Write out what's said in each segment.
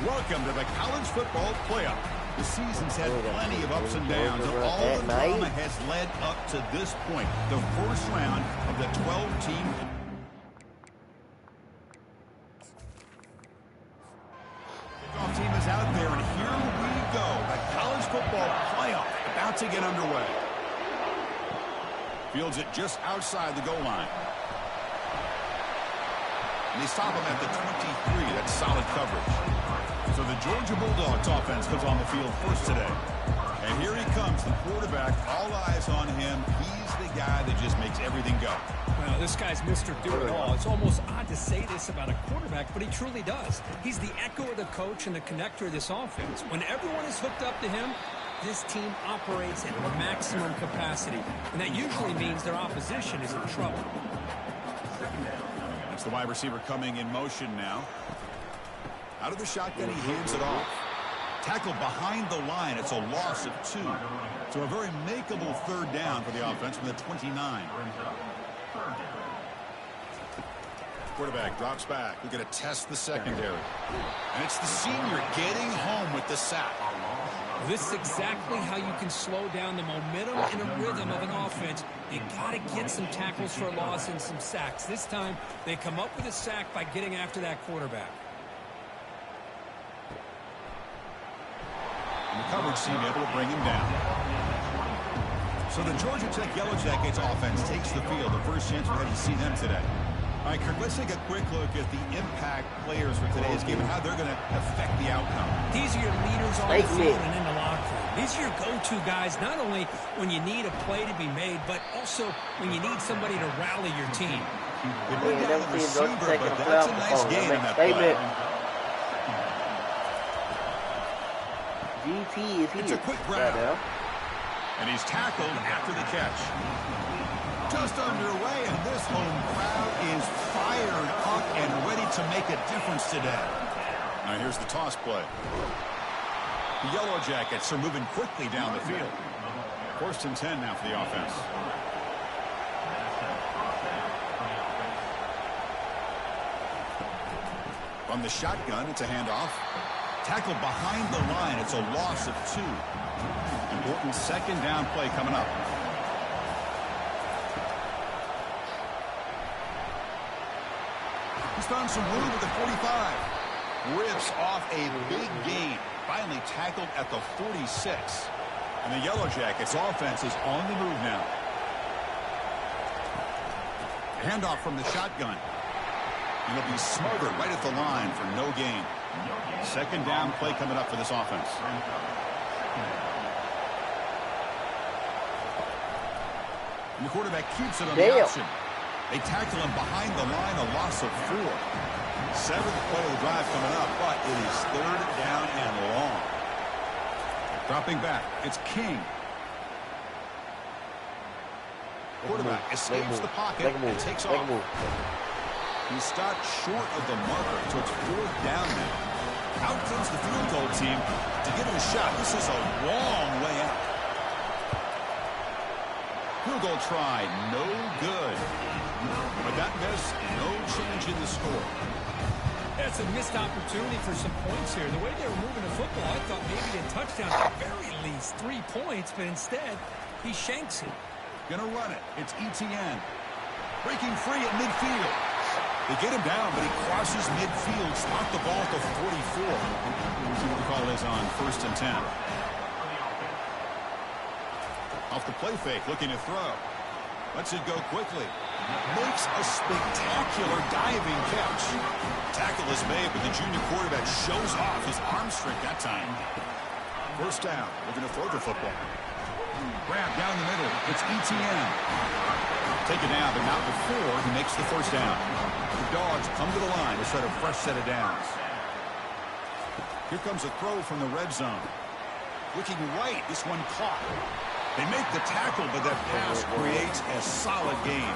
Welcome to the college football playoff. The season's had plenty of ups and downs, and all the drama has led up to this point, the first round of the 12-team. Kickoff team is out there, and here we go. The college football playoff about to get underway. Fields it just outside the goal line. And they stop him at the 23. That's solid coverage. So the Georgia Bulldogs offense comes on the field first today. And here he comes, the quarterback. All eyes on him. He's the guy that just makes everything go. Well, this guy's Mr. Do-It-All. It's almost odd to say this about a quarterback, but he truly does. He's the echo of the coach and the connector of this offense. When everyone is hooked up to him, this team operates at maximum capacity. And that usually means their opposition is in trouble. That's the wide receiver coming in motion now. Out of the shotgun, he hands it off. Tackled behind the line. It's a loss of 2. So a very makeable third down for the offense from the 29. Quarterback drops back. We're going to test the secondary. And it's the senior getting home with the sack. This is exactly how you can slow down the momentum and a rhythm of an offense. You got to get some tackles for a loss and some sacks. This time, they come up with a sack by getting after that quarterback. And the coverage team able to bring him down. So the Georgia Tech Yellow Jackets offense takes the field. The first chance we're headed to see them today. All right, Kirk, let's take a quick look at the impact players for today's game and how they're going to affect the outcome. These are your leaders on the field and in the locker room. These are your go-to guys, not only when you need a play to be made, but also when you need somebody to rally your team. They bring down the receiver, but that's a nice gain in that play. It's a quick grab. And he's tackled after the catch. Just underway, and this home crowd is fired up and ready to make a difference today. Now here's the toss play. The Yellow Jackets are moving quickly down the field. 1st and 10 now for the offense. From the shotgun, it's a handoff. Tackled behind the line. It's a loss of 2. Important second down play coming up. He's found some room at the 45. Rips off a big gain. Finally tackled at the 46. And the Yellow Jackets offense is on the move now. Handoff from the shotgun. And it'll be smothered right at the line for no gain. Second down play coming up for this offense. And the quarterback keeps it on the option. They tackle him behind the line, a loss of 4. 7th play of the drive coming up, but it is 3rd down and long. Dropping back, it's King. Quarterback escapes the pocket and takes off. He stopped short of the marker, so it's 4th down now. Out comes the field goal team to give it a shot. This is a long way out. Field goal try, no good. But that miss, no change in the score. That's a missed opportunity for some points here. The way they were moving the football, I thought maybe a touchdown at the very least, 3 points, but instead, he shanks it. Gonna run it. It's Ncaa. Breaking free at midfield. They get him down, but he crosses midfield, stopped the ball at the 44. We'll see what the call is on 1st and 10. Off the play fake, looking to throw. Lets it go quickly. Makes a spectacular diving catch. Tackle is made, but the junior quarterback shows off his arm strength that time. 1st down. Looking to throw the football. Grab down the middle. It's Ncaa. Taken down, but not before he makes the 1st down. The Dogs come to the line to set a fresh set of downs. Here comes a throw from the red zone. Looking right, this one caught. They make the tackle, but that pass creates a solid gain.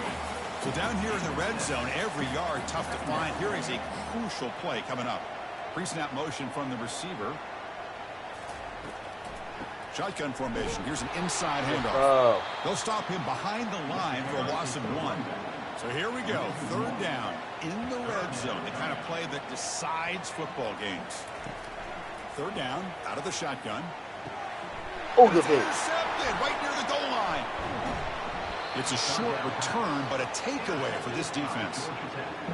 So down here in the red zone, every yard tough to find. Here is a crucial play coming up. Pre-snap motion from the receiver. Shotgun formation. Here's an inside handoff. They'll stop him behind the line for a loss of 1. So here we go. 3rd down in the red zone. The kind of play that decides football games. Third down, out of the shotgun. Oh, good thing. Intercepted right near the goal line. It's a short return, but a takeaway for this defense.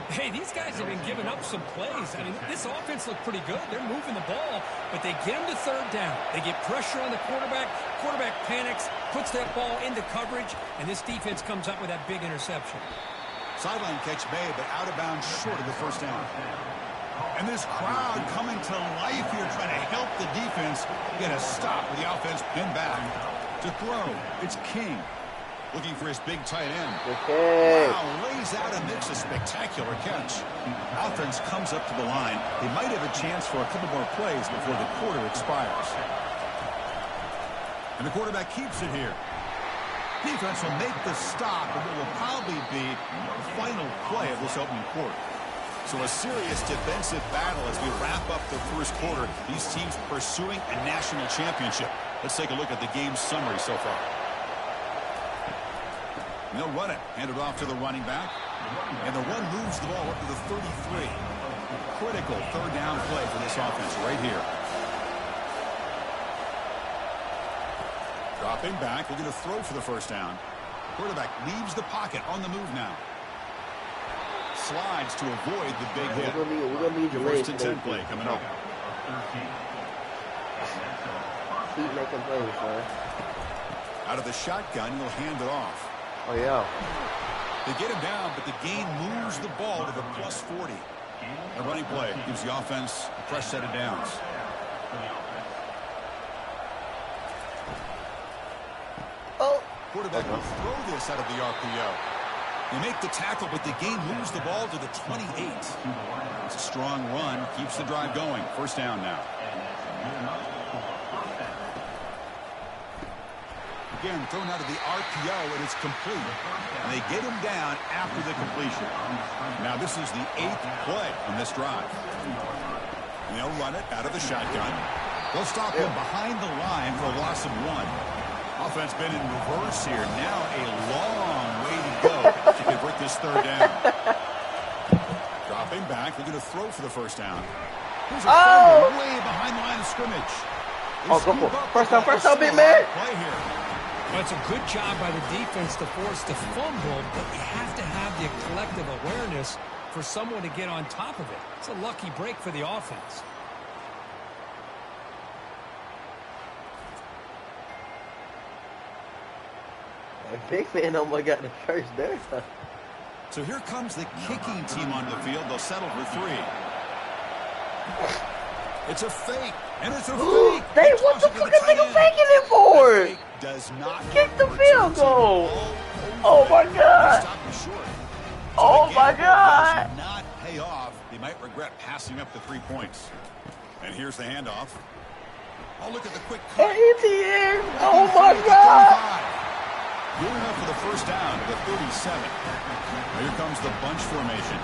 Hey, these guys have been giving up some plays. I mean, this offense looked pretty good. They're moving the ball, but they get them to third down. They get pressure on the quarterback. Quarterback panics, puts that ball into coverage, and this defense comes up with that big interception. Sideline catch made, but out of bounds short of the first down. And this crowd coming to life here, trying to help the defense get a stop with the offense pinned back. To throw, it's King. Looking for his big tight end. Okay. Wow, lays out and makes a spectacular catch. Offense comes up to the line. They might have a chance for a couple more plays before the quarter expires. And the quarterback keeps it here. Defense will make the stop, and it will probably be the final play of this opening quarter. So a serious defensive battle as we wrap up the first quarter. These teams pursuing a national championship. Let's take a look at the game's summary so far. And they'll run it. Hand it off to the running back. And the run moves the ball up to the 33. Critical third down play for this offense right here. Dropping back. Looking to throw for the first down. Quarterback leaves the pocket on the move now. Slides to avoid the big hit. We're gonna need your First and 10 play coming up. Keep making plays, man. Out of the shotgun, he'll hand it off. Oh, yeah. They get him down, but the gain moves the ball to the plus 40. The running play gives the offense a fresh set of downs. Oh. Quarterback will throw this out of the RPO. They make the tackle, but the gain moves the ball to the 28. It's a strong run, keeps the drive going. First down now. Again, thrown out of the RPO, and it's complete. And they get him down after the completion. Now this is the 8th play on this drive. And they'll run it out of the shotgun. They'll stop him behind the line for a loss of 1. Offense been in reverse here. Now a long way to go to convert this third down. Dropping back, looking to throw for the first down. Here's a fumble way behind the line of scrimmage. Oh, go for it. First down, big man. Play here. Well, it's a good job by the defense to force the fumble, but you have to have the collective awareness for someone to get on top of it. It's a lucky break for the offense. Big man almost got the first down. So here comes the kicking team on the field. They'll settle for 3. It's a fake, and it's a fake. What the fuck is nigga faking it for? Fake does not kick the field goal. Oh my god. Oh my god. Does not pay off. They might regret passing up the 3 points. And here's the handoff. Oh, look at the quick cut. ATM. Oh my god. Good enough for the first down to the 37. Now here comes the bunch formation.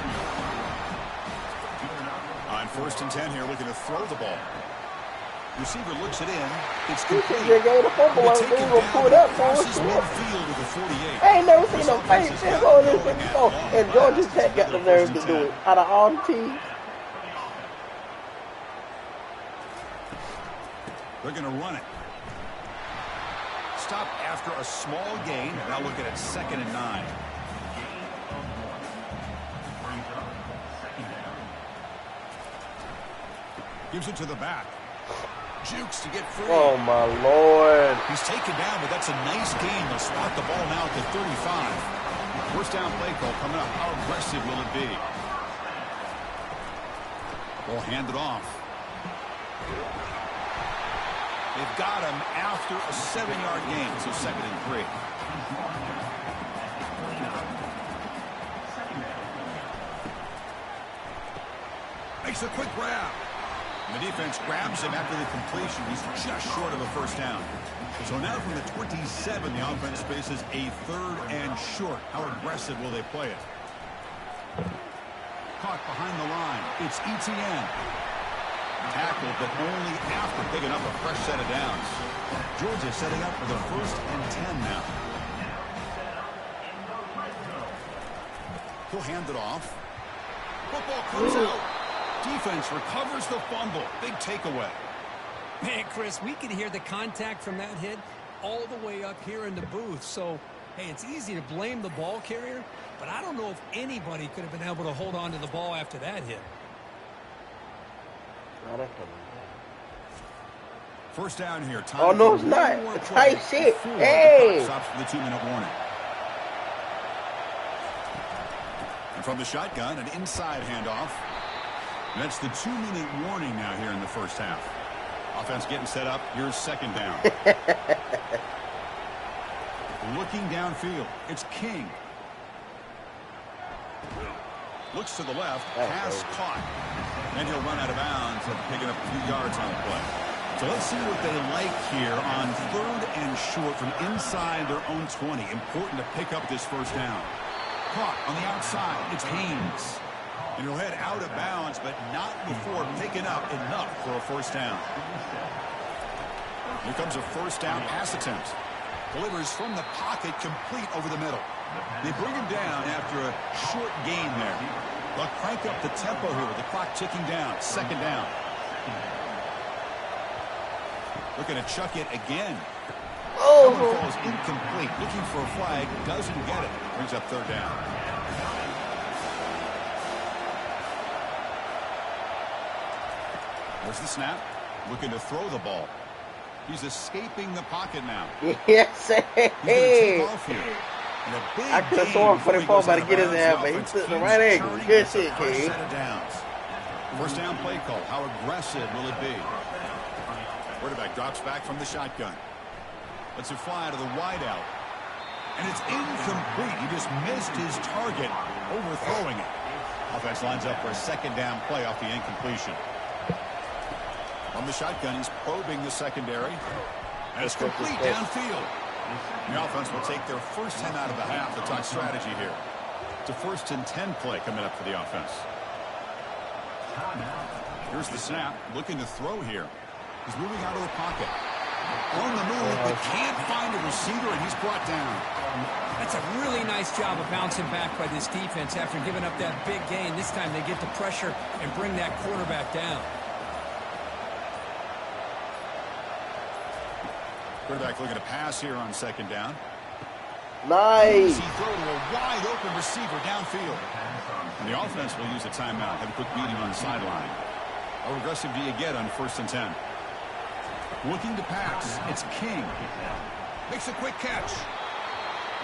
On first and 10 here, looking to throw the ball. Receiver looks it in. It's complete. They gave the fumble and they were pulled up for midfield to the 48. I ain't never seen no fake shit on this thing before. And Georgia Tech got the nerve to do it. Out of all the teams. They're going to run it. Stop after a small gain. Now looking at 2nd and 9. Gives it to the back. Jukes to get free. Oh, my Lord. He's taken down, but that's a nice gain. They'll spot the ball now at the 35. First down play call coming up. How aggressive will it be? They'll hand it off. They've got him after a 7-yard gain, so 2nd and 3. Makes a quick grab. And the defense grabs him after the completion. He's just short of a first down. So now from the 27, the offense faces a 3rd and short. How aggressive will they play it? Caught behind the line. It's Ncaa. Tackled, but only after picking up a fresh set of downs. Georgia setting up for the 1st and 10 now. He'll hand it off. Football comes out. Defense recovers the fumble. Big takeaway. Man, Chris, we could hear the contact from that hit all the way up here in the booth. So, hey, it's easy to blame the ball carrier, but I don't know if anybody could have been able to hold on to the ball after that hit. First down here. Oh, no, it's not. It's tight shit. Hey. Stops for the 2-minute warning. And from the shotgun, an inside handoff. And that's the 2-minute warning now here in the first half. Offense getting set up. Here's second down. Looking downfield. It's King. Looks to the left. Pass caught. And he'll run out of bounds after picking up a few yards on the play. So let's see what they like here on 3rd and short from inside their own 20. Important to pick up this first down. Caught on the outside. It's Haynes. And he'll head out of bounds, but not before picking up enough for a first down. Here comes a first down pass attempt. Delivers from the pocket, complete over the middle. They bring him down after a short gain there. They'll crank up the tempo here with the clock ticking down. Second down. Looking to chuck it again. Oh, falls incomplete. Looking for a flag. Doesn't get it. Brings up third down. There's the snap. Looking to throw the ball. He's escaping the pocket now. Yes, hey. And a big I could have sworn 44 about to get his ass, but he took the right angle. Good shit, King. First down play call. How aggressive will it be? Quarterback drops back from the shotgun. Lets it fly to the wideout. And it's incomplete. He just missed his target, overthrowing it. Offense lines up for a second down play off the incompletion. On the shotgun, he's probing the secondary. And it's complete downfield. The offense will take their first 10 out of the half. They'll talk strategy here. It's a 1st and 10 play coming up for the offense. Here's the snap. Looking to throw here. He's moving out of the pocket. On the move, but can't find a receiver, and he's brought down. That's a really nice job of bouncing back by this defense after giving up that big gain. This time they get the pressure and bring that quarterback down. Quarterback looking to pass here on second down. Nice. He throw to a wide open receiver downfield. And the offense will use a timeout. Have a quick meeting on the sideline. How aggressive do you get on 1st and 10? Looking to pass. It's King. Makes a quick catch.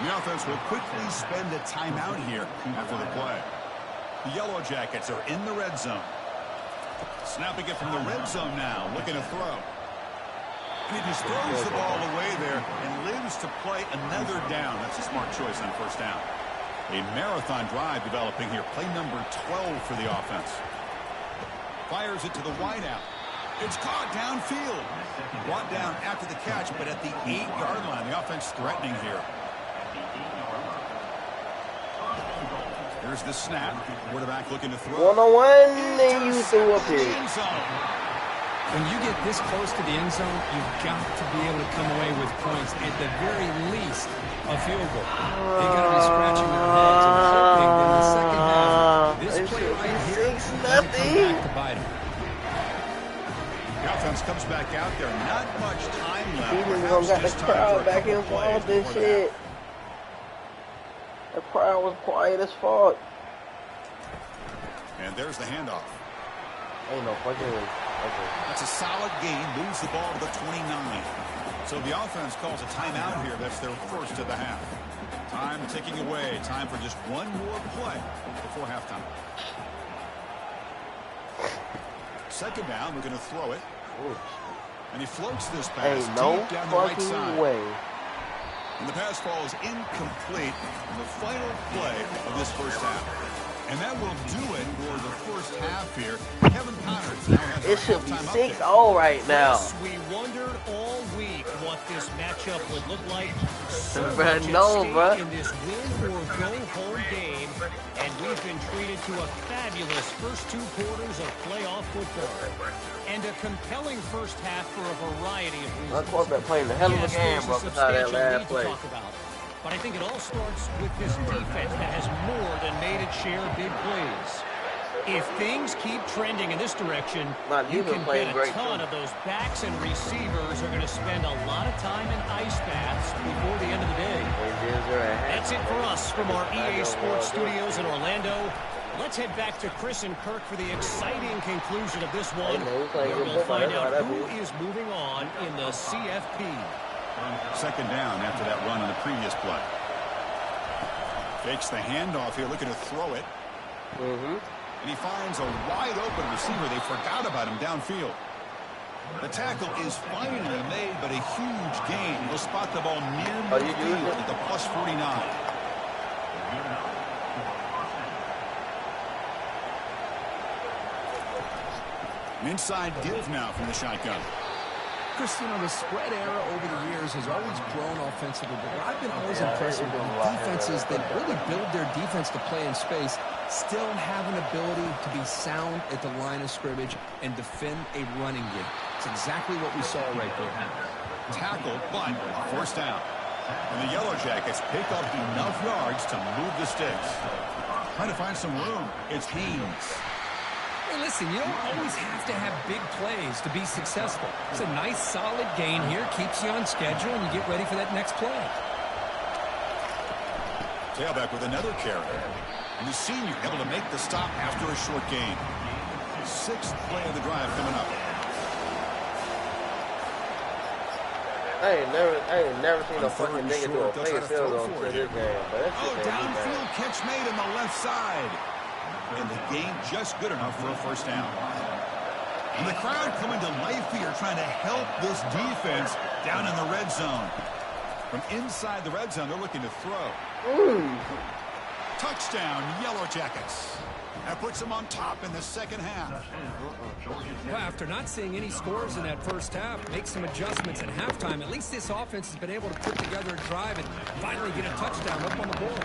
And the offense will quickly spend a timeout here after the play. The Yellow Jackets are in the red zone. Snapping it from the red zone now. Looking to throw. And he just throws the ball away there and lives to play another down. That's a smart choice on first down. A marathon drive developing here. Play number 12 for the offense. Fires it to the wideout. It's caught downfield. Brought down after the catch, but at the 8-yard line. The offense threatening here. Here's the snap. Quarterback looking to throw. One-on-one, and you threw up here. When you get this close to the end zone, you've got to be able to come away with points. At the very least, a field goal. They got to be scratching their heads and hoping that in the second half, this play right here is going to come back to bite them. The offense comes back out there. Not much time left. Even gonna got the crowd back involved in shit. The crowd was quiet as fuck. And there's the handoff. Ain't no fucking. Okay. That's a solid gain. Moves the ball to the 29. So the offense calls a timeout here. That's their first of the half. Time ticking away. Time for just one more play before halftime. Second down. We're going to throw it. Ooh. And he floats this pass Ain't no deep down the right fucking side. way. And the pass falls incomplete in the final play of this first half. And that will do it for the first half here. Kevin Connors now has It should be 6-0 update. right now. Yes, we wondered all week what this matchup would look like. So Bruh, much at no, stake bruh. in this win or go home game, and we've been treated to a fabulous first 2 quarters of playoff football. And a compelling first half for a variety of reasons. My quarterback playing the hell of a Yes, game, there's bro. a Besides that substantial last lead to play. talk about. But I think it all starts with this defense that has more than made its share of big plays. If things keep trending in this direction, you can bet a ton of those backs and receivers are going to spend a lot of time in ice baths before the end of the day. That's it for us from our EA Sports Studios in Orlando. Let's head back to Chris and Kirk for the exciting conclusion of this one, where we'll find out who is moving on in the CFP. Second down after that run on the previous play. Fakes the handoff here, looking to throw it. And he finds a wide-open receiver. They forgot about him downfield. The tackle is finally made, but a huge gain. He'll spot the ball near midfield at the plus 49. An inside give now from the shotgun. Chris, the spread era over the years has always grown offensively, but what I've been always impressed with the defenses that really build their defense to play in space still have an ability to be sound at the line of scrimmage and defend a running game. It's exactly what we saw right there. Tackle, but first down. And the Yellow Jackets pick up enough yards to move the sticks. Trying to find some room. It's Haynes. Hey, listen, you don't always have to have big plays to be successful. It's a nice, solid gain here, keeps you on schedule, and you get ready for that next play. Tailback with another carry. And the senior able to make the stop after a short gain. Sixth play of the drive coming up. I ain't never seen a fucking nigga do a play field goal to this game. But downfield catch made on the left side. And the gain just good enough for a first down. And the crowd coming to life here, trying to help this defense down in the red zone. From inside the red zone, they're looking to throw. Touchdown, Yellow Jackets. That puts them on top in the second half. Well, after not seeing any scores in that first half, make some adjustments at halftime. At least this offense has been able to put together a drive and finally get a touchdown up on the board.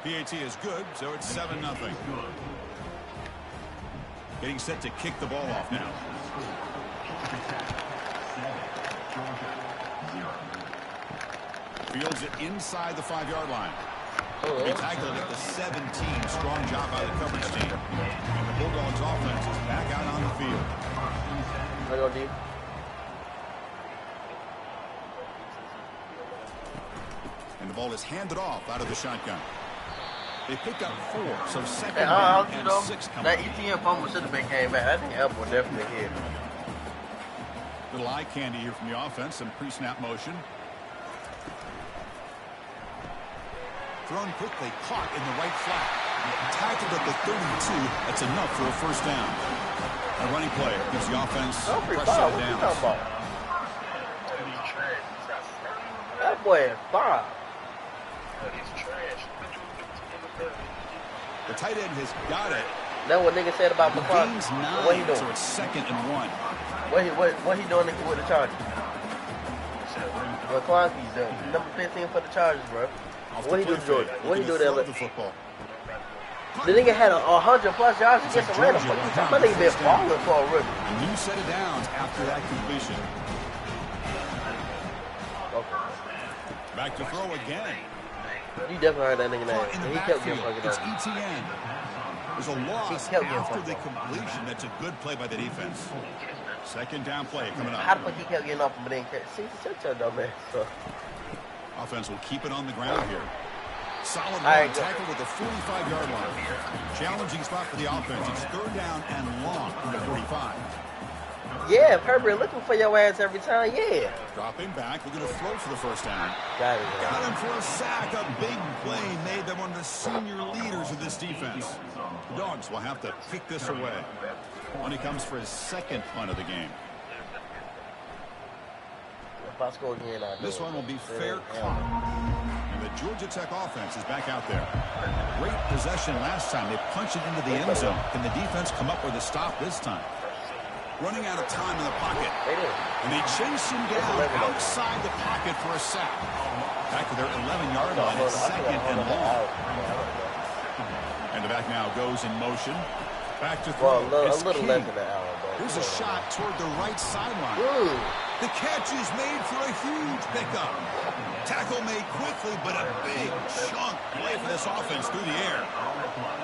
PAT is good, so it's 7-0. Getting set to kick the ball off now. Fields it inside the 5-yard line. He tackled at the 17. Strong job by the coverage team. And the Bulldogs offense is back out on the field. I go deep. And the ball is handed off out of the shotgun. They picked up 4, so second down and 6 coming. That ETN fumble should have been came back. I think Apple definitely hit. Little eye candy here from the offense. Some pre-snap motion. Thrown quickly, caught in the right flat. Tackled at the 32. That's enough for a first down. A running play gives the offense fresh set of downs. That boy is fire. The tight end has got it. That's what nigga said about McCarthy. What he doing? So it's 2nd and 1. What he doing with the Chargers? McCarthy's doing number 15 for the Chargers, bro. What he do to Georgia? What he do there? The nigga had 100+ yards against a random. My nigga been falling for a rookie. A new set of downs after that completion. Okay. Back to throw again. You definitely heard that nigga name. In the He kept backfield, getting fucking it's ETN. There's a loss after the completion. That's a good play by the defense. Second down play coming up. How the fuck he kept getting off but didn't catch? See, shut your dumb ass. Offense will keep it on the ground here. Solid run, tackled at the 45-yard line. Challenging spot for the offense. It's 3rd down and long from the 45. Yeah, Herbert looking for your ass every time, yeah. Dropping back, looking to throw for the first down. Got Got him for a sack. A big play made by one of the senior leaders of this defense. The Dogs will have to kick this away when he comes for his 2nd punt of the game. If I score again, I do. This one will be fair caught. And the Georgia Tech offense is back out there. Great possession last time. They punched it into the end zone. Can the defense come up with a stop this time? Running out of time in the pocket. And they chase him down outside the pocket for a sack. Back to their 11-yard line. It's 2nd and long. And the back now goes in motion. Back to throw. Well, a little less than an hour. Here's a shot toward the right sideline. The catch is made for a huge pickup. Tackle made quickly, but a big chunk play for this offense through the air.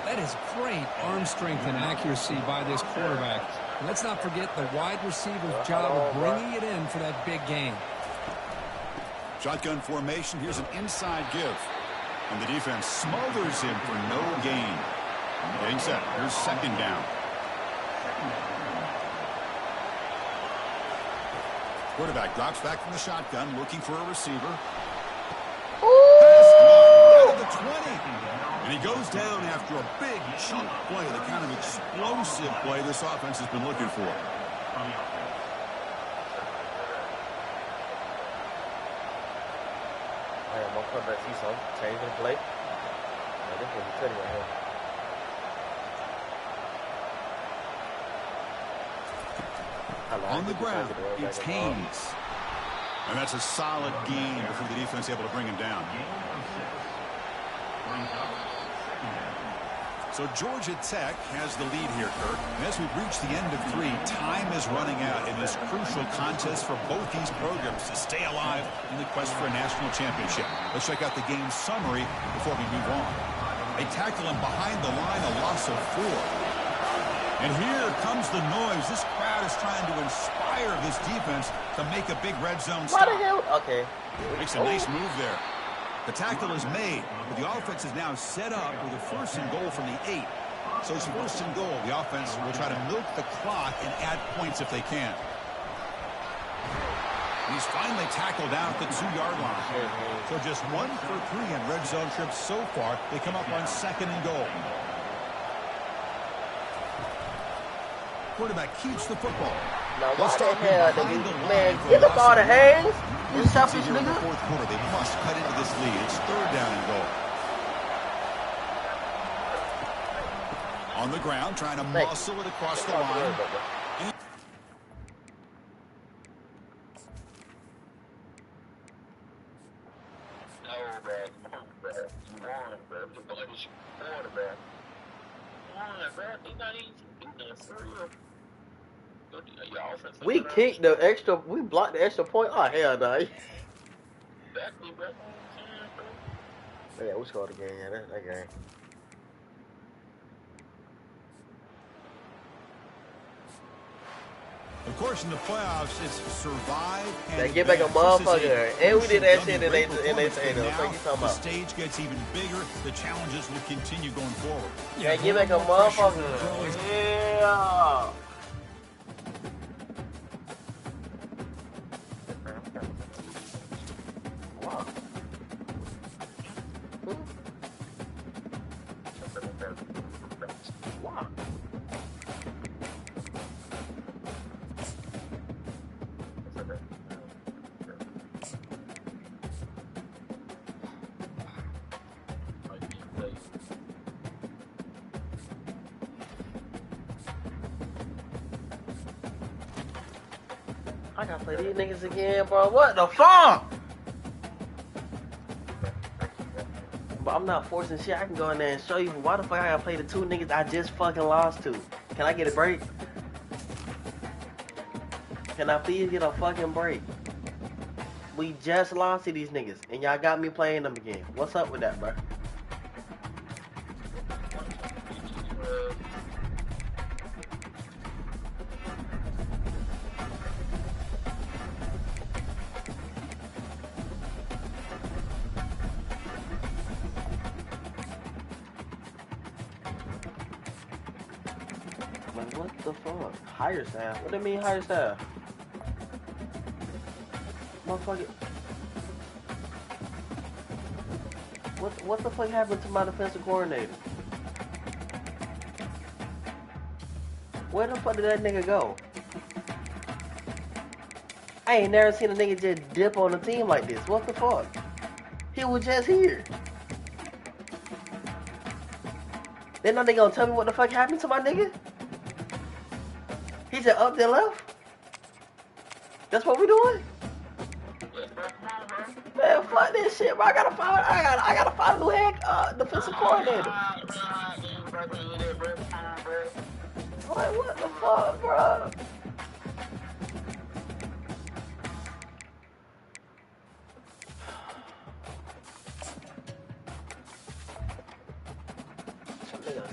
That is great arm strength and accuracy by this quarterback. And let's not forget the wide receiver's job of bringing it in for that big gain. Shotgun formation. Here's an inside give. And the defense smothers him for no gain. Getting set. Here's second down. Quarterback drops back from the shotgun, looking for a receiver. Out of the 20. And he goes down after a big chunk play, the kind of explosive play this offense has been looking for. I'm going to come back see something. Change the play. This is a right here. On the ground, it's Haynes. And that's a solid gain before the defense able to bring him down. So Georgia Tech has the lead here, Kirk. And as we've reached the end of 3, time is running out in this crucial contest for both these programs to stay alive in the quest for a national championship. Let's check out the game summary before we move on. They tackle him behind the line, a loss of 4. And here comes the noise. This crowd is trying to inspire this defense to make a big red zone stop. Okay. Makes a nice move there. The tackle is made, but the offense is now set up with a 1st and goal from the 8. So it's 1st and goal. The offense will try to milk the clock and add points if they can. He's finally tackled out the 2-yard line. So just 1 for 3 on red zone trips so far. They come up on 2nd and goal. Quarterback keeps the football. Now, why the hell, man, get the ball to Haynes. You selfish In the nigga. 4th quarter, they must cut into this lead. It's 3rd down and goal. On the ground, trying to muscle it across the line. We kicked the extra, we blocked the extra point. Oh, hell no. Yeah, we scored again. Yeah, that game. Of course, in the playoffs, it's survive and they get back a motherfucker. And we did that shit in they say though. So you talking the about? stage gets even bigger. The challenges will continue going forward. Yeah, get back a motherfucker. Yeah. Wow. Wow. I gotta play these niggas again, bro. What the fuck? But I'm not forcing shit. I can go in there and show you why the fuck I gotta play the 2 niggas I just fucking lost to. Can I get a break? Can I please get a fucking break? We just lost to these niggas, and y'all got me playing them again. What's up with that, bro? Like, what the fuck? Higher staff? What do you mean higher staff? Motherfucker. What the fuck happened to my defensive coordinator? Where the fuck did that nigga go? I ain't never seen a nigga just dip on a team like this. What the fuck? He was just here. Then they gonna tell me what the fuck happened to my nigga? He just up and left? That's what we doing? Man, fuck this shit, bro. I gotta find a new defensive coordinator. Like, what the fuck, bro?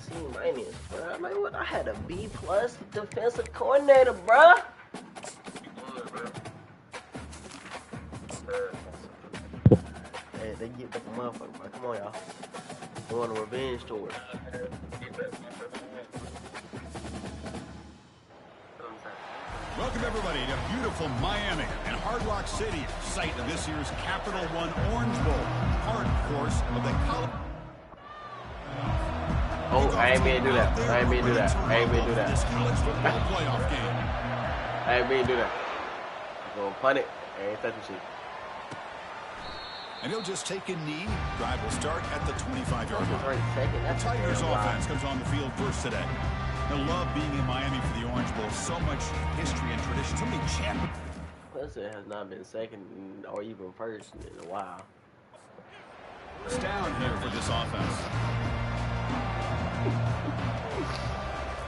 C-minus, bro. Like, what? I had a B+ defensive coordinator, bro. Hey, they get the motherfucker, bro. Come on, y'all. We're on a revenge tour. Welcome, everybody, to beautiful Miami and Hard Rock City, site of this year's Capital One Orange Bowl. Part, of course, of the college. Oh, I ain't mean to do that. I ain't mean to do that. I ain't mean to do that. This college football playoff game. I ain't mean to do that. I'm going to punt it. I ain't touching shit. And he'll just take a knee. Drive will start at the 25-yard line. The Tigers offense comes on the field first today. I love being in Miami for the Orange Bowl. So much history and tradition. So many champions. Clemson has not been second or even first in a while. It's down here for this offense.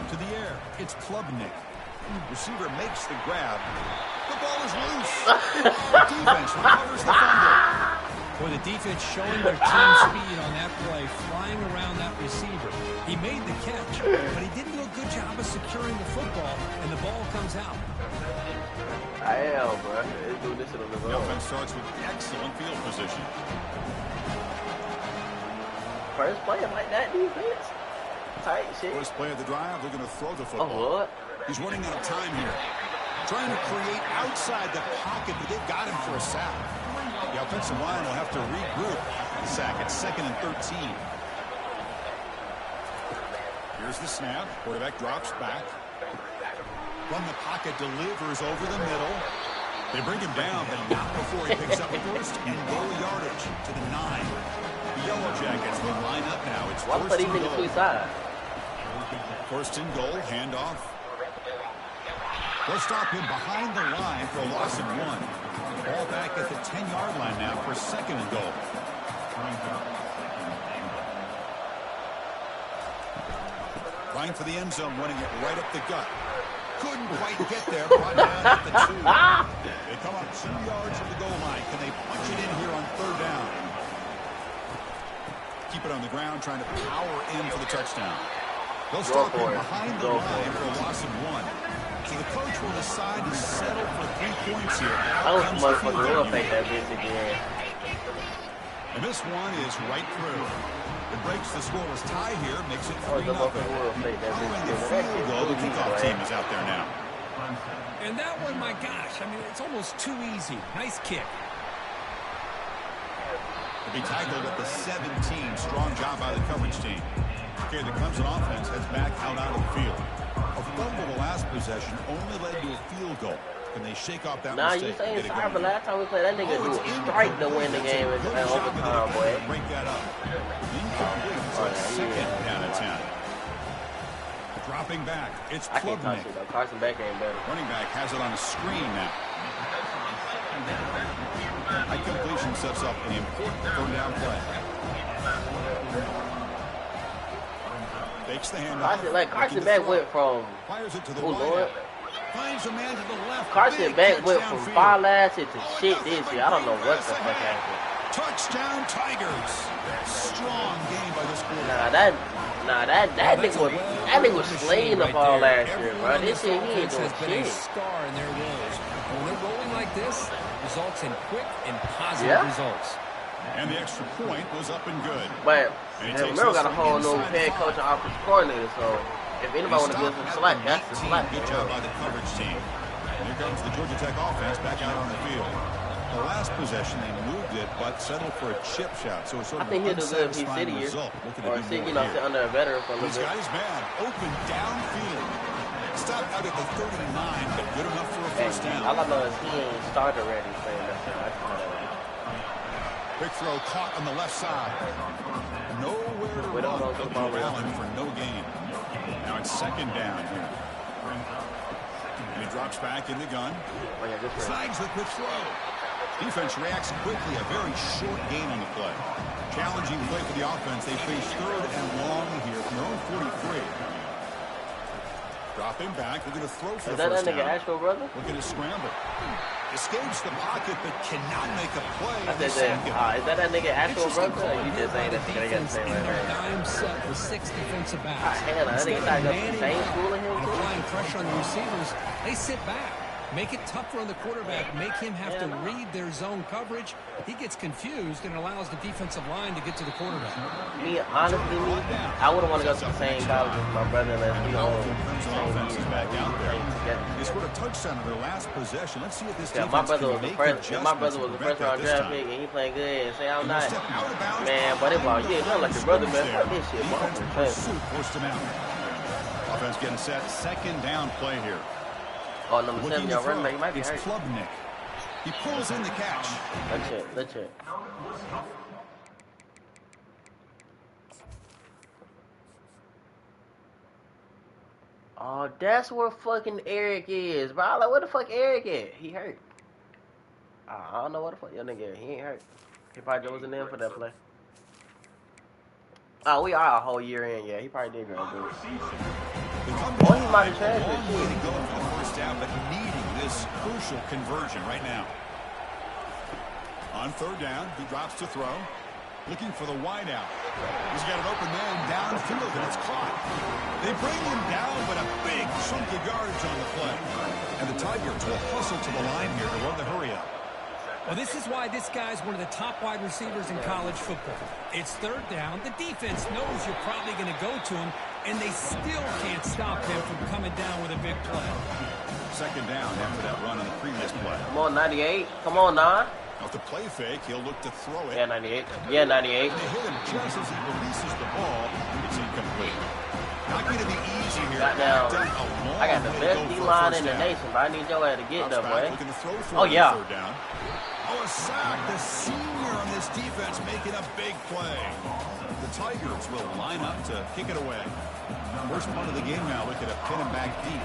To the air. It's Klubnik. Receiver makes the grab. The ball is loose. The defense recovers the fumble. Boy, the defense showing their team speed on that play, flying around that receiver. He made the catch, but he didn't do a good job of securing the football, and the ball comes out. I am, bro. Let's do this in the The offense starts with excellent field position. First play like that defense. Tight shit. First play of the drive, they're going to throw the football. Oh, what? He's running out of time here. Trying to create outside the pocket, but they've got him for a sack. The offensive line will have to regroup. The sack at 2nd and 13. Here's the snap. Quarterback drops back. From the pocket, delivers over the middle. They bring him down, but not before he picks up first and goal yardage to the 9. The Yellow Jackets will line up now. It's first and goal. First and goal, handoff. They'll stop him behind the line for a loss of 1. Ball back at the 10-yard line now for 2nd and goal. Trying for the end zone, running it right up the gut. Couldn't quite get there, brought down at the 2. They come up 2 yards from the goal line. Can they punch it in here on 3rd down? Keep it on the ground, trying to power in for the touchdown. They'll stop him behind the line for a loss of 1. So the coach will decide to settle for 3 points here. And this one is right through. It breaks the scoreless tie here, makes it 3-0. Following the field goal, the kickoff team is out there now. And that one, my gosh, I mean, it's almost too easy. Nice kick. To be tackled at the 17. Strong job by the coverage team. Okay, the Clemson offense heads back out of the field. A fumble the last possession only led to a field goal. Can they shake off that mistake? Nah, you saying sorry, but last time we played, that nigga do a strike to win the game in overtime, boy. Break that up. Incomplete. So 2nd down at 10. Dropping back. It's Klubnik. Carson Beck ain't better. Running back has it on a screen now. High completion sets up an important 3rd down play. Fakes the handoff. Carson Beck went from fires it to the Lord. Finds a man to the left. Carson Beck went from far last hit to shit this year. I don't know what the fuck happened. Touchdown Tigers. Strong game by this quarterback. That nigga was slaying the ball last year, bro. This year he ain't doing shit. Star in their roles. When they're rolling like this, results in quick and positive results. And the extra point was up and good. But remember, got a whole new head coach and offensive coordinator, so if anybody want to give some slack, that's the slack. Good job by the coverage team. And here comes the Georgia Tech offense back out on the field. The last possession, they moved it, but settled for a chip shot. So it's sort of I think he'll do good if he's sitting here. Or sit under a veteran for a little bit. These guys, man, open downfield. Stopped out at the 39, but good enough for a first down. All I know is he ain't started already playing that shit. Quick throw caught on the left side. Nowhere to run. Hooker Allen for no gain. Now it's 2nd down here. And he drops back in the gun. Snags the quick throw. Defense reacts quickly. A very short gain on the play. Challenging play for the offense. They face 3rd and long here from their own 43. Dropping back. They're going to throw for the first down. Is that nigga Asheville, brother? Looking to scramble. Escapes the pocket, but cannot make a play. Is that nigga actual brother? Or you just saying that nigga got the same right dime set with 6 defensive backs. Hell, that nigga got the same school in him too. Applying pressure on the receivers, they sit back. Make it tougher on the quarterback. Make him have to read their zone coverage. He gets confused and allows the defensive line to get to the quarterback. Honestly, I wouldn't want to go to the same college as my brother unless we all offense is back out there. They scored a touchdown in their last possession. Let's see if this defense my brother was the first. If my brother was the first round draft pick and he playing good and say I'm not. Man, but it ball, yeah, not like your brother, man. Fuck this shit, bro. Forced him out. Offense getting set. Second down play here. Oh, number 7, y'all running back. He might be hurt. Klubnik. He pulls in the catch. Let's check. Oh, that's where fucking Eric is, bro. Like, where the fuck Eric at? He hurt. I don't know what the fuck your nigga. He ain't hurt. He probably wasn't in for that play. Oh, we are a whole year in. Yeah, he probably did go good. Oh, he might have transferred too. Way to go for the first down, but needing this crucial conversion right now. On third down, he drops to throw. Looking for the wide out. He's got an open man downfield, and it's caught. They bring him down, but a big chunk of yardage on the play. And the Tigers will hustle to the line here to run the hurry up. Well, this is why this guy's one of the top wide receivers in college football. It's third down. The defense knows you're probably going to go to him, and they still can't stop him from coming down with a big play. Second down after that run on the previous play. Come on, 98. Come on, Nah. Off the play fake, he'll look to throw it. Yeah, 98. Yeah, 98. They hit him just as he releases the ball. It's incomplete. Not going to be easy here. I got the best D-line in the nation, but I need your ass to get there, boy. Oh, yeah. Third down. Oh, a sack. The senior on this defense making a big play. The Tigers will line up to kick it away. First punt of the game now. Look at a pin him back deep.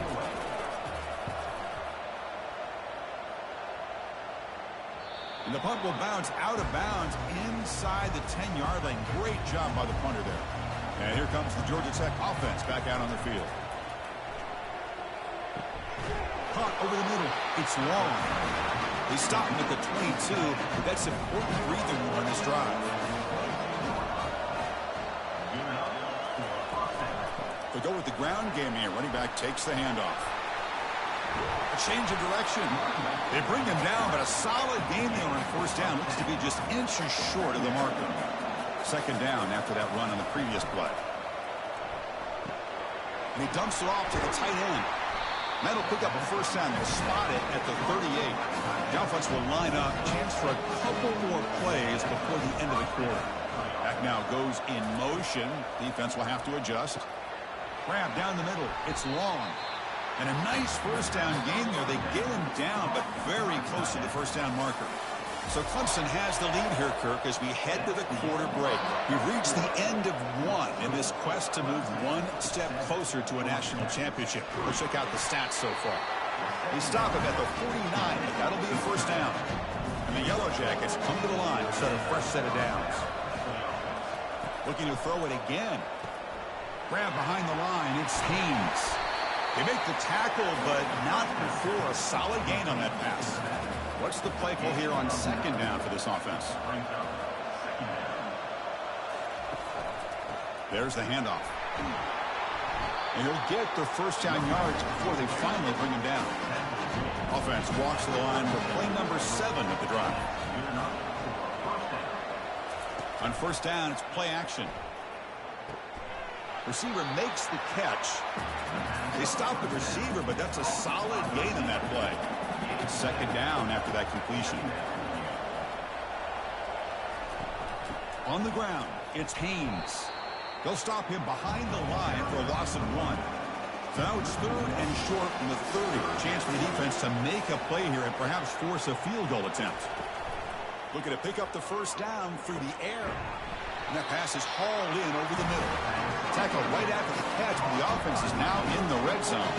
And the punt will bounce out of bounds inside the 10-yard line. Great job by the punter there. And here comes the Georgia Tech offense back out on the field. Caught over the middle. It's long. They stop him at the 22. That's important breathing room on this drive. They go with the ground game here. Running back takes the handoff. A change of direction. They bring him down, but a solid game there on first down. Looks to be just inches short of the marker. Second down after that run on the previous play. And he dumps it off to the tight end. That'll pick up a first down. They'll spot it at the 38. The offense will line up. Chance for a couple more plays before the end of the quarter. Back now goes in motion. Defense will have to adjust. Grab down the middle. It's long. And a nice first down game there. They get him down, but very close to the first down marker. So Clemson has the lead here, Kirk, as we head to the quarter break. We've reached the end of one in this quest to move one step closer to a national championship. Let's check out the stats so far. They stop him at the 49. That'll be a first down. And the Yellow Jackets come to the line to set a fresh set of downs. Looking to throw it again. Grab behind the line. It's Haynes. They make the tackle, but not before a solid gain on that pass. What's the play call here on second down for this offense? There's the handoff. And he'll get the first down yards before they finally bring him down. Offense walks to the line for play number 7 of the drive. On first down, it's play action. Receiver makes the catch. They stop the receiver, but that's a solid gain in that play. Second down after that completion. On the ground, it's Haynes. They'll stop him behind the line for a loss of 1. So now it's third and short from the 30. Chance for the defense to make a play here and perhaps force a field goal attempt. Looking to pick up the first down through the air. And that pass is hauled in over the middle. Tackle right after the catch, but the offense is now in the red zone.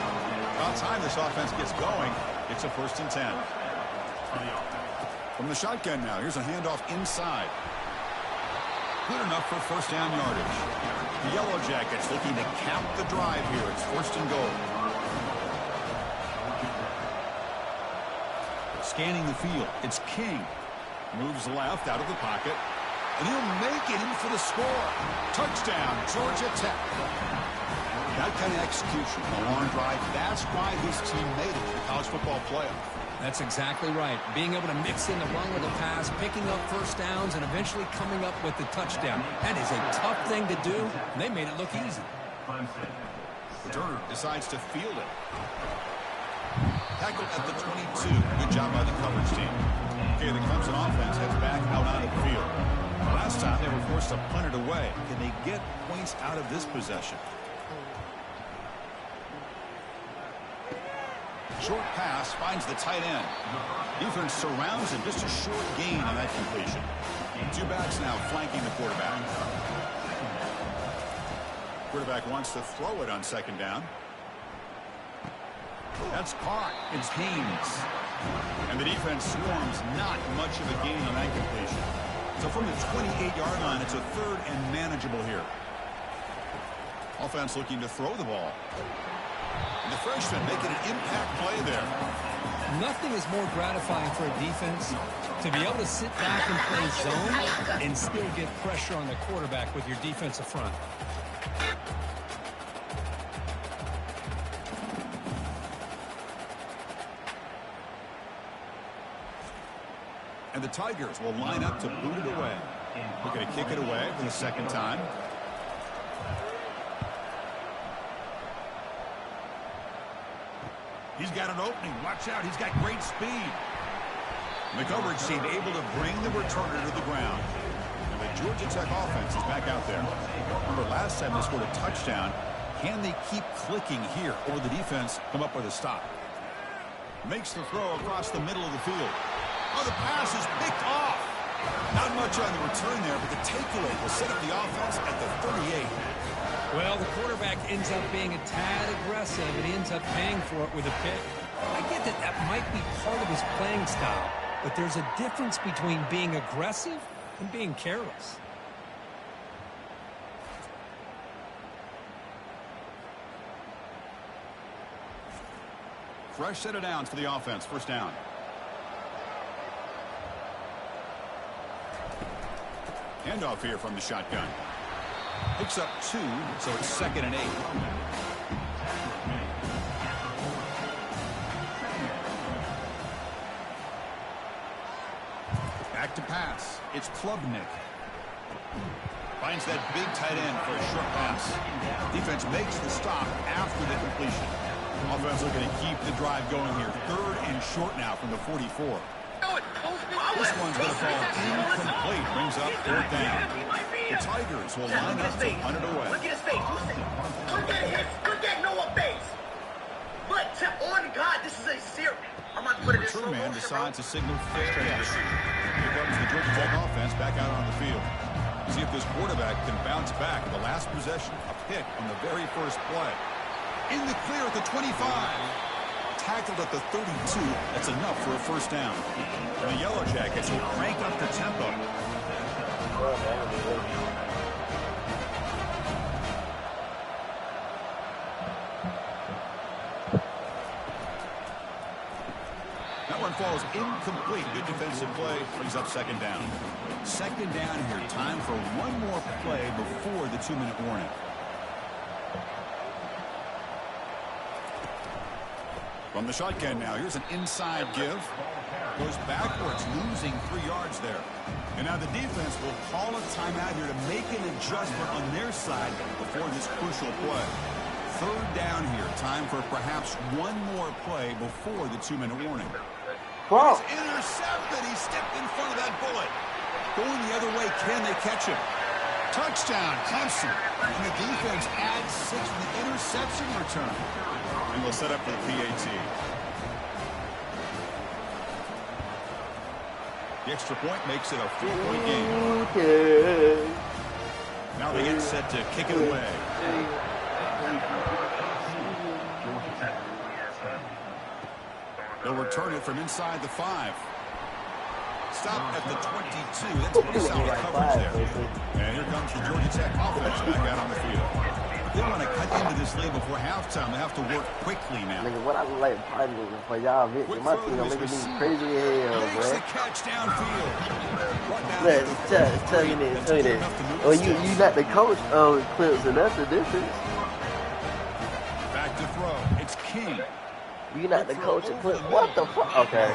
About time this offense gets going, it's a 1st and 10. From the shotgun now, here's a handoff inside. Good enough for first down yardage. The Yellow Jackets looking to cap the drive here. It's 1st and goal. Scanning the field, it's King. Moves left out of the pocket. And he'll make it in for the score. Touchdown, Georgia Tech. That kind of execution, a long drive, that's why his team made it to the college football playoff. That's exactly right. Being able to mix in the run with the pass, picking up first downs, and eventually coming up with the touchdown. That is a tough thing to do, and they made it look easy. Turner decides to field it. Tackled at the 22. Good job by the coverage team. Okay, the Clemson offense heads back out onto the field. Last time they were forced to punt it away. Can they get points out of this possession? Short pass finds the tight end. Defense surrounds him. Just a short gain on that completion. Two backs now flanking the quarterback. Quarterback wants to throw it on second down. That's caught. It's Haynes. And the defense swarms. Not much of a gain on that completion. So from the 28-yard line, it's a third and manageable here. Offense looking to throw the ball. And the freshman making an impact play there. Nothing is more gratifying for a defense to be able to sit back and play zone and still get pressure on the quarterback with your defensive front. And the Tigers will line up to boot it away. Looking to kick it away for the second time. He's got an opening. Watch out. He's got great speed. And the coverage team able to bring the returner to the ground. And the Georgia Tech offense is back out there. Remember, last time they scored a touchdown. Can they keep clicking here, or the defense come up with a stop? Makes the throw across the middle of the field. Oh, the pass is picked off. Not much on the return there, but the takeaway will set up the offense at the 38. Well, the quarterback ends up being a tad aggressive, and he ends up paying for it with a pick. I get that that might be part of his playing style, but there's a difference between being aggressive and being careless. Fresh set of downs for the offense. First down. Handoff here from the shotgun. Picks up 2, so it's 2nd and 8. Back to pass. It's Klubnik. Finds that big tight end for a short pass. Defense makes the stop after the completion. Offense looking to keep the drive going here. 3rd and short now from the 44. This one's going to fall incomplete. Brings up 4th down. The Tigers will line up to punt it away. Look at his face. Look at his. Look at Noah's face. Look, on God, this is a serious. I'm not putting this. The man decides to signal fair catch. Here comes the Georgia Tech offense back out on the field. See if this quarterback can bounce back. The last possession, a pick on the very first play. In the clear at the 25. Tackled at the 32. That's enough for a first down. And the Yellow Jackets will crank up the tempo. That one falls incomplete. Good defensive play. Brings up 2nd down. 2nd down here. Time for one more play before the 2-minute warning. From the shotgun now, here's an inside give. Goes backwards, losing 3 yards there. And now the defense will call a timeout here to make an adjustment on their side before this crucial play. 3rd down here. Time for perhaps one more play before the 2-minute warning. Wow. He's intercepted. He stepped in front of that bullet. Going the other way, can they catch him? Touchdown, Clemson. And the defense adds 6 with the interception return. And we'll set up for the PAT. The extra point makes it a 4-point game. Okay. Now they get set to kick it away. They'll return it from inside the 5. Stop at the 22. That's pretty solid coverage there. And here comes the Georgia Tech offense back out on the field. they want to cut into this lead before halftime. They have to work quickly now. Nigga, what I look like fighting for y'all, my team gonna make me crazy as hell, Makes the man. catch downfield. Tell you that. When you not the coach of Clemson, that's the difference. Back to throw. It's King. You not the coach of Clemson. What the fuck? Okay.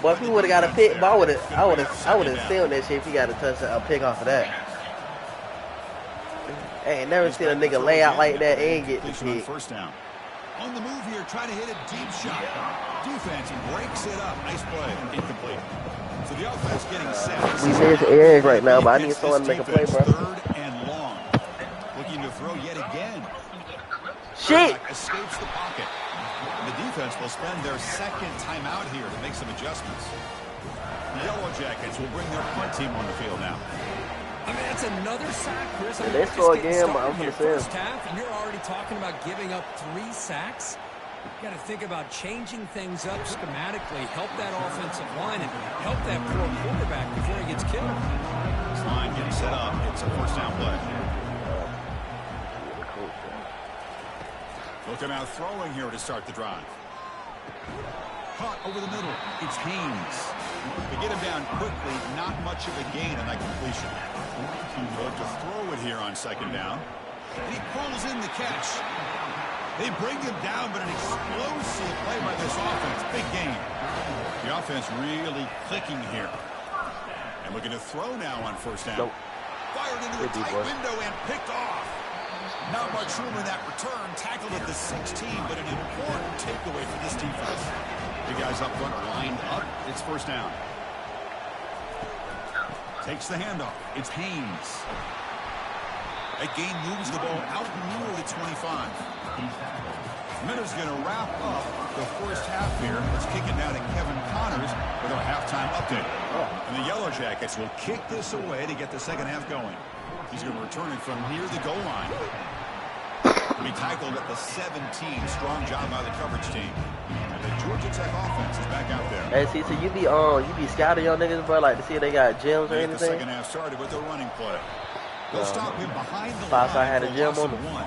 But if he would have got a pick, but I would have sealed that shit if he got a pick off of that. I ain't never seen a nigga lay out like that and get the pick. First down. On the move here, trying to hit a deep shot. Defense breaks it up. Nice play. Incomplete. So the offense getting set. We missing areas right now, but I need someone to make a play, bro. Third and long. Looking to throw yet again. Shit. Escapes the pocket. The defense will spend their second timeout here to make some adjustments. The Yellow Jackets will bring their punt team on the field now. I mean, that's another sack, Chris. I mean, they score again, but I'm going to say first half, and you're already talking about giving up 3 sacks. You got to think about changing things up schematically, help that offensive line, and help that poor quarterback before he gets killed. This line getting set up. It's a first down play. Looking out throwing here to start the drive. Caught over the middle. It's Haynes. They get him down quickly. Not much of a gain on that completion. Look to throw it here on second down. And he pulls in the catch. They bring him down, but an explosive play by this offense. Big game. The offense really clicking here. And looking to throw now on first down. Fired into a tight window and picked off. Not much room in that return. Tackled at the 16, but an important takeaway for this defense. The guys up front lined up. It's first down. Takes the handoff. It's Haynes. That gain moves the ball out near the 25. Minter's going to wrap up the first half here. Let's kick it down to Kevin Connors with our halftime update. And the Yellow Jackets will kick this away to get the second half going. He's going to return it from near the goal line. He tackled at the 17. Strong job by the coverage team. And the Georgia Tech offense is back out there. Hey, see, so you be scouting your niggas, bro, like to see if they got gyms or anything? The second half started with their running play. They'll stop him behind the line. I had a for gym loss on of 1.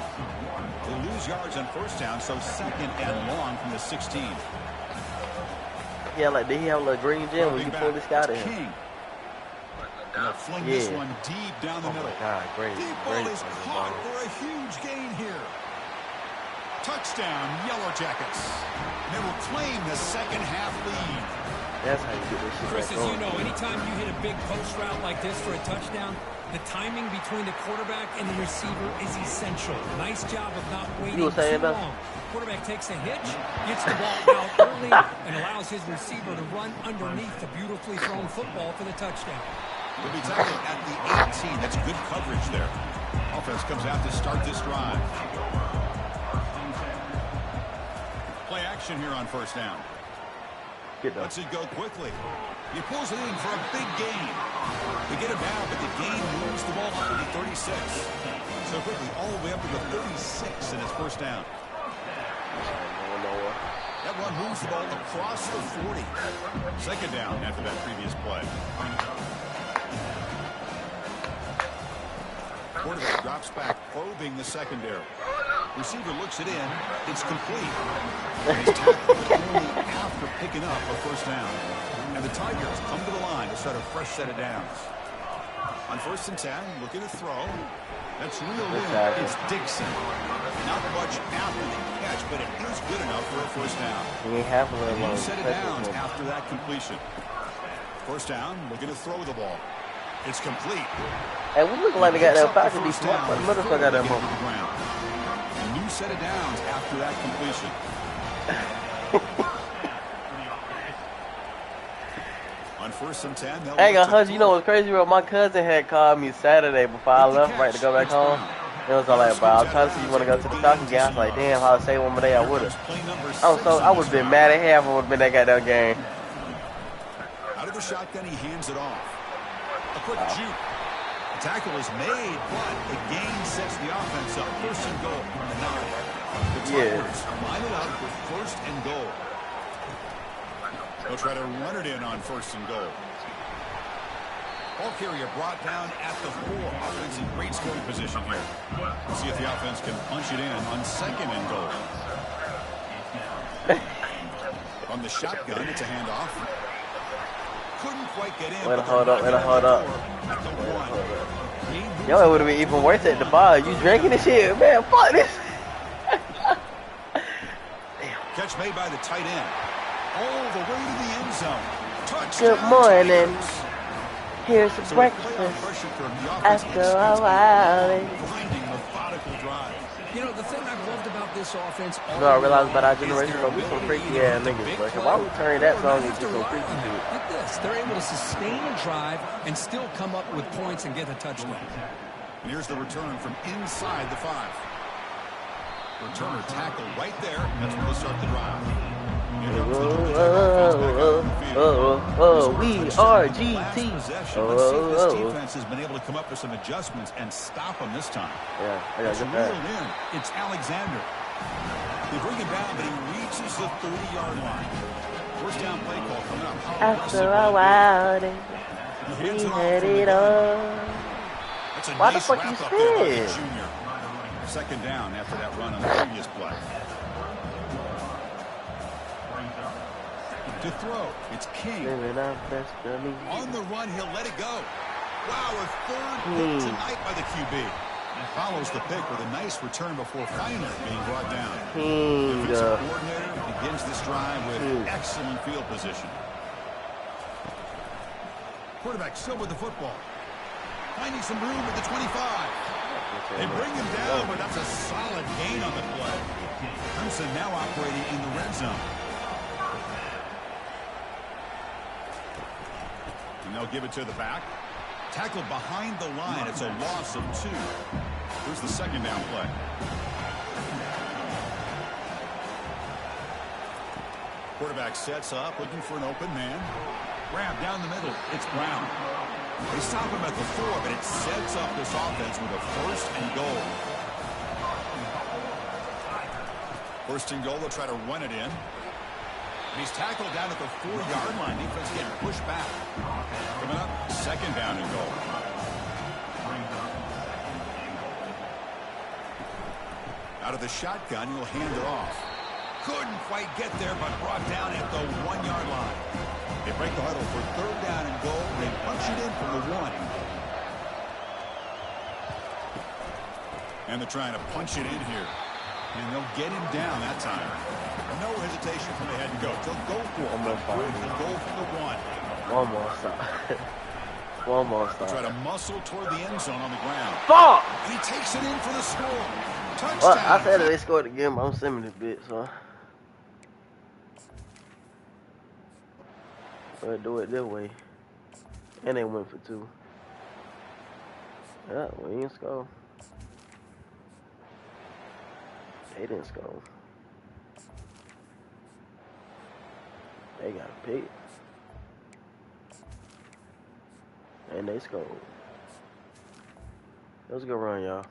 They lose yards on first down, so second and long from the 16. Yeah, like did he have a little green gym when you fully scouted him? And they'll fling this one deep down the middle. God, great. Deep ball is caught for a huge gain here. Touchdown, Yellow Jackets. They will claim the second half lead. That's how you get this shit. Chris, as you know, anytime you hit a big post route like this for a touchdown, the timing between the quarterback and the receiver is essential. Nice job of not waiting too long. Quarterback takes a hitch, gets the ball out early, and allows his receiver to run underneath the beautifully thrown football for the touchdown. Will be tackled at the 18. That's good coverage there. Offense comes out to start this drive. Play action here on first down. Lets it go quickly. He pulls it in for a big gain. They get him down, but the gain moves the ball up to the 36. So quickly, all the way up to the 36 in his first down. That one moves the ball across the 40. Second down after that previous play. Quarterback drops back, probing the secondary. Receiver looks it in. It's complete. And he's tackled, but only after picking up a first down. And the Tigers come to the line to start a fresh set of downs. On first and 10, looking to throw. That's real in. It's Dixon. Not much after the catch, but it is good enough for a first down. He set it down after that completion. First down, looking to throw the ball. It's complete. And we look like they got that back to be smart, but the middle got that moment. A new set of downs after that completion. On first and 10, hey, Hunch, you know what's crazy, bro? My cousin had called me Saturday before I left, right, to go back home. It was all like, bro, I was trying to see you want to go to the Falcon game. I was like, damn, I'll say one more day I would have. I would have been mad at half if I would have been that goddamn game. Out of the shotgun, he hands it off. A quick juke. The tackle is made, but the gain sets the offense up. First and goal from the 9. The Tigers line it up with first and goal. They'll try to run it in on first and goal. Ball carrier brought down at the 4. Offense in great scoring position here. We'll see if the offense can punch it in on 2nd and goal. On the shotgun, it's a handoff. Couldn't quite get in. Wait, hold up. Yo, it would have been even worse at the bar. You drinking this shit, man? Fuck this. Catch made by the tight end. All the way to the end zone. Touchdown. Good morning. Here's some breakfast after a while. Blinding, methodical drive. You know, the thing I've loved about this offense... No, I realized about our generation, but we some freaky ass niggas. But why we turn that song into some freaky shit? Look at this. They're able to sustain a drive and still come up with points and get a touchdown. And here's the return from inside the 5. Returner tackle right there. That's where we'll start the drive. We are GT. This defense has been able to come up with some adjustments and stop them this time. Yeah, I got in. It's Alexander. They bring him down, but he reaches the 30-yard line. First down play call coming up. After a while, we had it all. Why the fuck you spin? Second down after that run on the previous play. To throw, it's King. On the run, he'll let it go. Wow, a third pick tonight by the QB. Follows the pick with a nice return before finally being brought down. The defensive coordinator begins this drive with excellent field position. Quarterback still with the football. Finding some room at the 25. They bring him down, but that's a solid gain on the play. Clemson now operating in the red zone. And they'll give it to the back. Tackled behind the line. It's a loss of 2. Here's the second down play. Quarterback sets up, looking for an open man. Grab down the middle. It's Brown. They stop him at the 4, but it sets up this offense with a 1st and goal. 1st and goal, they'll try to run it in. He's tackled down at the 4-yard line. Defense getting pushed back. Coming up, 2nd down and goal. Out of the shotgun, he'll hand it off. Couldn't quite get there, but brought down at the 1-yard line. They break the huddle for 3rd down and goal. They punch it in from the 1. And they're trying to punch it in here. And they'll get him down that time. No hesitation from the head coach. They'll go for it. They'll go for the 1. One more stop. One more stop. Try to muscle toward the end zone on the ground. Fuck! And he takes it in for the score. Touchdown. Well, I said that they scored again, but I'm sending this bitch, so. We'll do it this way. And they went for 2. Yeah, we didn't score. They didn't score. They got a pick. And they scored. That was a good run, y'all.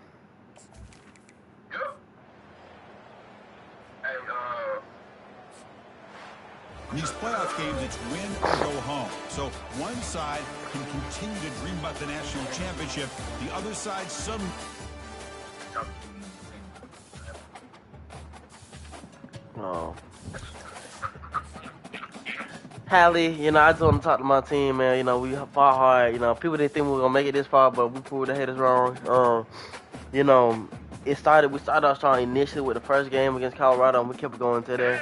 In these playoff games, it's win or go home. So one side can continue to dream about the national championship. The other side, Oh. Hallie, you know, I just want to talk to my team, man. You know, we fought hard. You know, people didn't think we were going to make it this far, but we proved the haters wrong. You know, we started off strong initially with the first game against Colorado, and we kept going to there.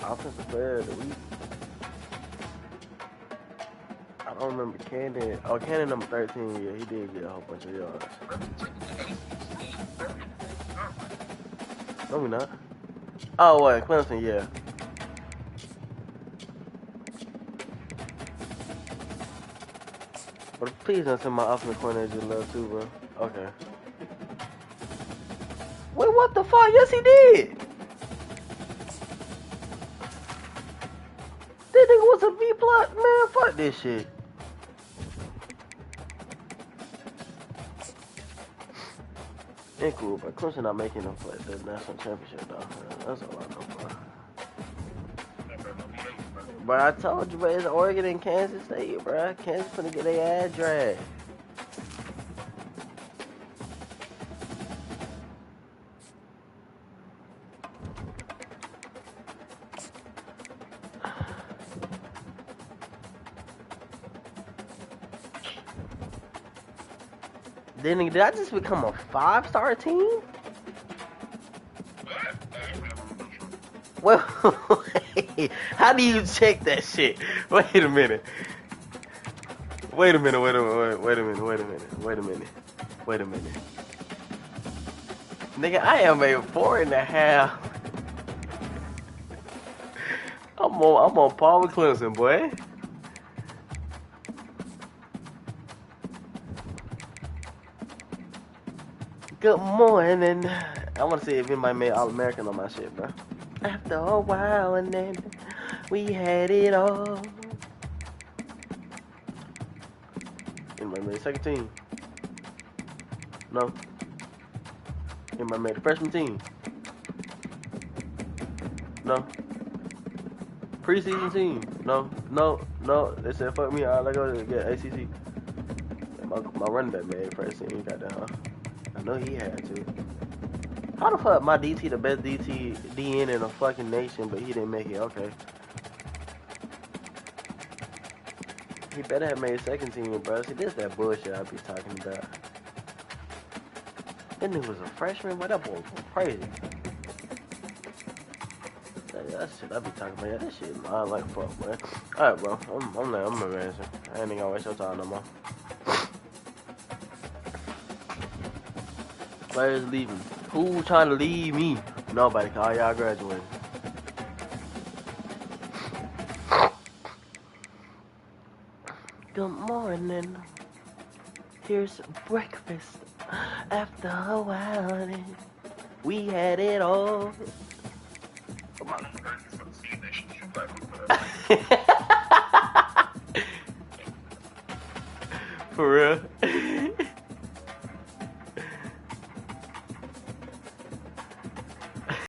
Offensive player of the week. I don't remember Cannon. Oh, Cannon number 13. Yeah, he did get a whole bunch of yards. No, we not. Oh, what? Clemson, yeah. But please don't send my offensive coordinator just love too, bro. Okay. Wait, what the fuck? Yes, he did. This nigga was a B plot, man. Fuck this shit. Ain't cool, but Clemson not making them play the national championship, though. That's all I know, bro. But I told you, bro, it's Oregon and Kansas State, bro. Kansas finna get their ass dragged. Then did I just become a 5-star team? Well, wait, how do you check that shit? Wait a minute. Wait a minute. Nigga, I am a 4.5. I'm on par with Clemson, boy. Good morning. I want to see if anybody made All-American on my shit, bro. After a while, and then we had it all. Anybody made the second team? No. Anybody made the freshman team? No. Preseason team? No. They said fuck me. All I go to get ACC. My running back made first team. Got that, huh? I know he had to. How the fuck my DT the best DN in the fucking nation, but he didn't make it? Okay. He better have made second team, bro. See, this that bullshit I be talking about. That nigga was a freshman. What that boy was crazy. That shit I be talking about. Yeah, that shit I like fuck, man. Alright, bro. I'm advancing. I ain't gonna waste your time no more. Players leaving. Who trying to leave me? Nobody. All y'all graduating. Good morning. Here's breakfast. After a while, we had it all. Come on.